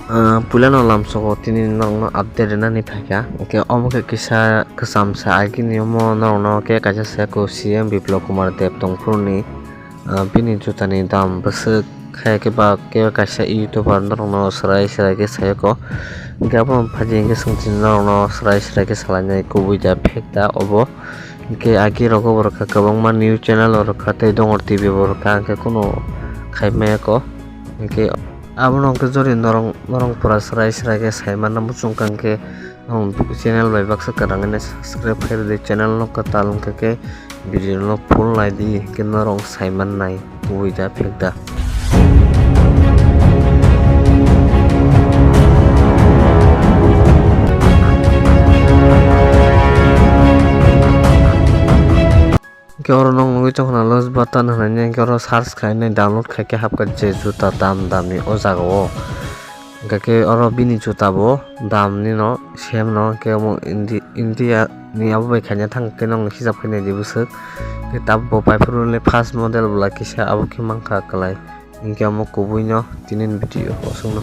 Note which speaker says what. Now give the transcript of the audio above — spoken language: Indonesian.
Speaker 1: Pula no lamsoko tini no update na ni phaika ke omo ke kisa kesam sa agini omo no ke kaisa seko CM Biplop Kumar Dev tongfru ni bini juta ni dam bwsuk khai ke ba ke kaisa youtuber no serai ke sayako gabo phaji ke sungtin no serai ke salainai kubui da phekta obo ke agi rogo borokha kwbangma news channel rokha tei dongor TV borokha ke kuno khaimaya ko ke abono ke jori norong pura serai ke saimana muchung ke channel bai baksa karang ne subscribe khair de channel no katal ke video no full lai di ke norong saiman nai kubui da phekda ke oro nog nugui tongkha los button hinai ke oro search khainai download khai ke hapkha je juta dam ni o jaga o hingka ke oro bini juta bo dam ni no same no ke omo India ni abo bai khaina thang ke nong hijab khainai di bwsuk ke tabbo paifuruli first model bola kisa abo ke mangkha klai hingke omo kubui no tinin video osung no.